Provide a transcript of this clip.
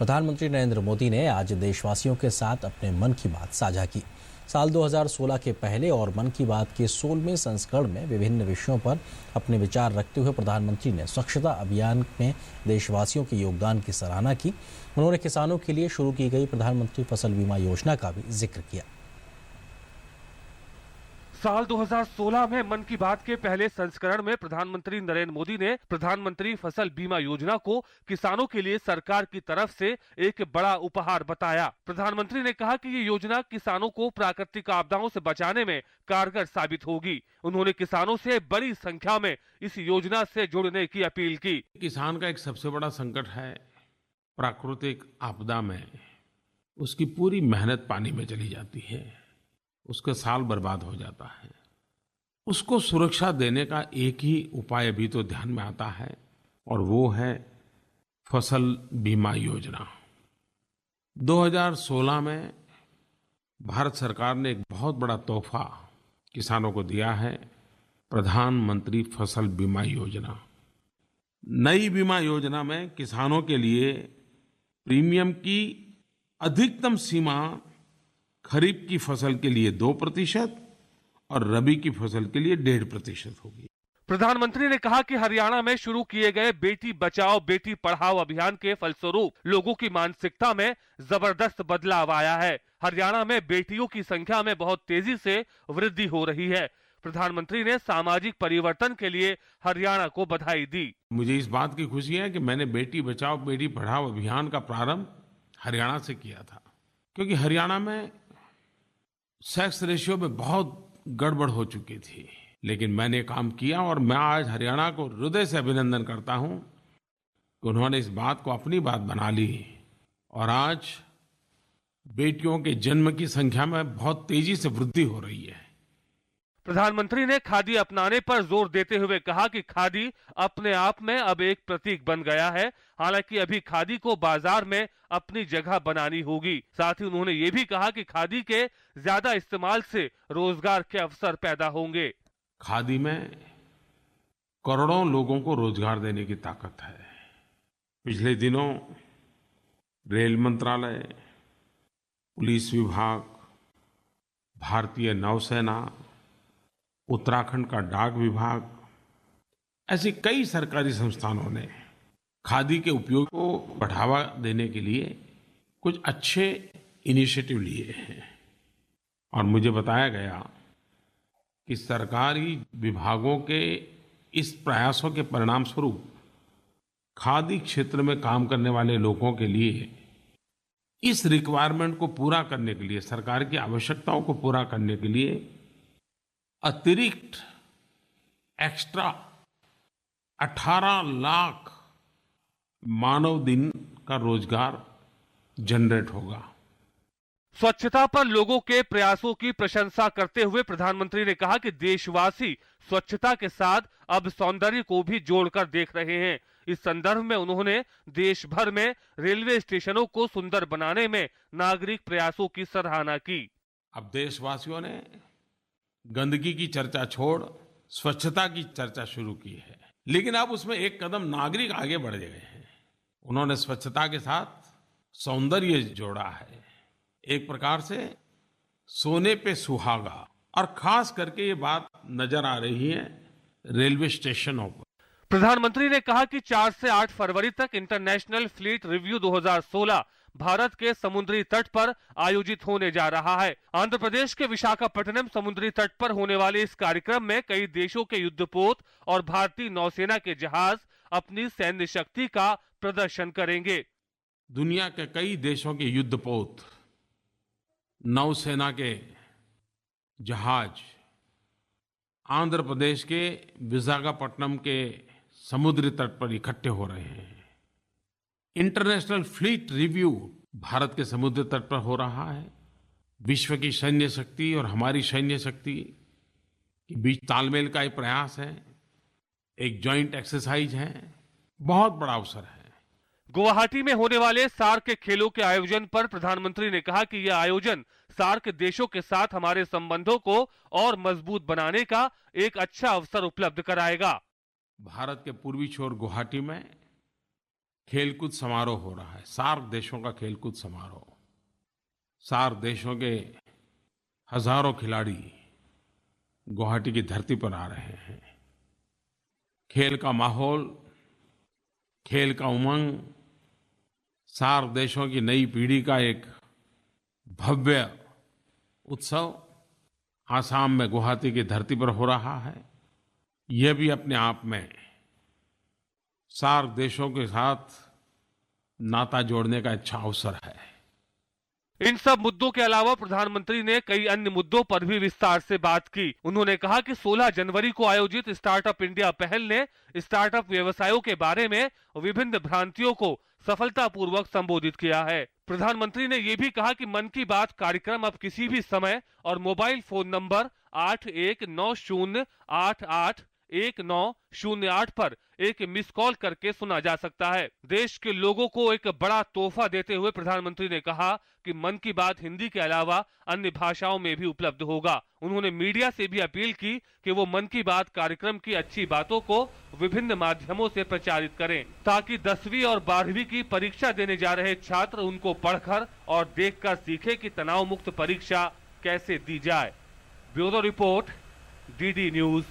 प्रधानमंत्री नरेंद्र मोदी ने आज देशवासियों के साथ अपने मन की बात साझा की। साल 2016 के पहले और मन की बात के 16वें संस्करण में विभिन्न विषयों पर अपने विचार रखते हुए प्रधानमंत्री ने स्वच्छता अभियान में देशवासियों के योगदान की सराहना की। उन्होंने किसानों के लिए शुरू की गई प्रधानमंत्री फसल बीमा योजना का भी जिक्र किया। साल 2016 में मन की बात के पहले संस्करण में प्रधानमंत्री नरेंद्र मोदी ने प्रधानमंत्री फसल बीमा योजना को किसानों के लिए सरकार की तरफ से एक बड़ा उपहार बताया। प्रधानमंत्री ने कहा कि ये योजना किसानों को प्राकृतिक आपदाओं से बचाने में कारगर साबित होगी। उन्होंने किसानों से बड़ी संख्या में इस योजना से जुड़ने की अपील की। किसान का एक सबसे बड़ा संकट है प्राकृतिक आपदा में उसकी पूरी मेहनत पानी में चली जाती है, उसका साल बर्बाद हो जाता है। उसको सुरक्षा देने का एक ही उपाय अभी तो ध्यान में आता है और वो है फसल बीमा योजना। 2016 में भारत सरकार ने एक बहुत बड़ा तोहफा किसानों को दिया है, प्रधानमंत्री फसल बीमा योजना। नई बीमा योजना में किसानों के लिए प्रीमियम की अधिकतम सीमा खरीफ की फसल के लिए 2% और रबी की फसल के लिए 1.5% होगी। प्रधानमंत्री ने कहा कि हरियाणा में शुरू किए गए बेटी बचाओ बेटी पढ़ाओ अभियान के फलस्वरूप लोगों की मानसिकता में जबरदस्त बदलाव आया है। हरियाणा में बेटियों की संख्या में बहुत तेजी से वृद्धि हो रही है। प्रधानमंत्री ने सामाजिक परिवर्तन के लिए हरियाणा को बधाई दी। मुझे इस बात की खुशी है कि मैंने बेटी बचाओ बेटी पढ़ाओ अभियान का प्रारंभ हरियाणा से किया था, क्योंकि हरियाणा में सेक्स रेशियो में बहुत गड़बड़ हो चुकी थी। लेकिन मैंने काम किया और मैं आज हरियाणा को हृदय से अभिनंदन करता हूं कि उन्होंने इस बात को अपनी बात बना ली और आज बेटियों के जन्म की संख्या में बहुत तेजी से वृद्धि हो रही है। प्रधानमंत्री ने खादी अपनाने पर जोर देते हुए कहा कि खादी अपने आप में अब एक प्रतीक बन गया है। हालांकि अभी खादी को बाजार में अपनी जगह बनानी होगी। साथ ही उन्होंने ये भी कहा कि खादी के ज्यादा इस्तेमाल से रोजगार के अवसर पैदा होंगे। खादी में करोड़ों लोगों को रोजगार देने की ताकत है। पिछले दिनों रेल मंत्रालय, पुलिस विभाग, भारतीय नौसेना, उत्तराखंड का डाक विभाग, ऐसी कई सरकारी संस्थानों ने खादी के उपयोग को बढ़ावा देने के लिए कुछ अच्छे इनिशिएटिव लिए हैं और मुझे बताया गया कि सरकारी विभागों के इस प्रयासों के परिणाम स्वरूप खादी क्षेत्र में काम करने वाले लोगों के लिए इस रिक्वायरमेंट को पूरा करने के लिए, सरकार की आवश्यकताओं को पूरा करने के लिए अतिरिक्त एक्स्ट्रा 18 लाख मानव दिन का रोजगार जनरेट होगा। स्वच्छता पर लोगों के प्रयासों की प्रशंसा करते हुए प्रधानमंत्री ने कहा कि देशवासी स्वच्छता के साथ अब सौंदर्य को भी जोड़कर देख रहे हैं। इस संदर्भ में उन्होंने देश भर में रेलवे स्टेशनों को सुंदर बनाने में नागरिक प्रयासों की सराहना की। अब देशवासियों ने गंदगी की चर्चा छोड़ स्वच्छता की चर्चा शुरू की है, लेकिन अब उसमें एक कदम नागरिक आगे बढ़ गए हैं। उन्होंने स्वच्छता के साथ सौंदर्य जोड़ा है। एक प्रकार से सोने पे सुहागा। और खास करके ये बात नजर आ रही है रेलवे स्टेशनों पर। प्रधानमंत्री ने कहा कि 4 से 8 फरवरी तक इंटरनेशनल फ्लीट रिव्यू 2016 भारत के समुद्री तट पर आयोजित होने जा रहा है। आंध्र प्रदेश के विशाखापट्टनम समुद्री तट पर होने वाले इस कार्यक्रम में कई देशों के युद्धपोत और भारतीय नौसेना के जहाज अपनी सैन्य शक्ति का प्रदर्शन करेंगे। दुनिया के कई देशों के युद्धपोत, नौसेना के जहाज आंध्र प्रदेश के विशाखापट्टनम के समुद्री तट पर इकट्ठे हो रहे हैं। इंटरनेशनल फ्लीट रिव्यू भारत के समुद्री तट पर हो रहा है। विश्व की सैन्य शक्ति और हमारी सैन्य शक्ति के बीच तालमेल का एक प्रयास है, एक जॉइंट एक्सरसाइज है, बहुत बड़ा अवसर है। गुवाहाटी में होने वाले सार्क के खेलों के आयोजन पर प्रधानमंत्री ने कहा कि यह आयोजन सार्क देशों के साथ हमारे संबंधों को और मजबूत बनाने का एक अच्छा अवसर उपलब्ध कराएगा। भारत के पूर्वी छोर गुवाहाटी में खेलकूद समारोह हो रहा है, सार्क देशों का खेलकूद समारोह। सार्क देशों के हजारों खिलाड़ी गुवाहाटी की धरती पर आ रहे हैं। खेल का माहौल, खेल का उमंग, सार्क देशों की नई पीढ़ी का एक भव्य उत्सव आसाम में गुवाहाटी की धरती पर हो रहा है। यह भी अपने आप में सार्क देशों के साथ नाता जोड़ने का अच्छा अवसर है। इन सब मुद्दों के अलावा प्रधानमंत्री ने कई अन्य मुद्दों पर भी विस्तार से बात की। उन्होंने कहा कि 16 जनवरी को आयोजित स्टार्टअप इंडिया पहल ने स्टार्टअप व्यवसायों के बारे में विभिन्न भ्रांतियों को सफलतापूर्वक संबोधित किया है। प्रधानमंत्री ने यह भी कहा कि मन की बात कार्यक्रम अब किसी भी समय और मोबाइल फोन नंबर 8190881908 पर एक मिस कॉल करके सुना जा सकता है। देश के लोगों को एक बड़ा तोहफा देते हुए प्रधानमंत्री ने कहा कि मन की बात हिंदी के अलावा अन्य भाषाओं में भी उपलब्ध होगा। उन्होंने मीडिया से भी अपील की कि वो मन की बात कार्यक्रम की अच्छी बातों को विभिन्न माध्यमों से प्रचारित करें, ताकि 10वीं और 12वीं की परीक्षा देने जा रहे छात्र उनको पढ़कर और देखकर सीखे कि तनाव मुक्त परीक्षा कैसे दी जाए। Bureau report, DD news.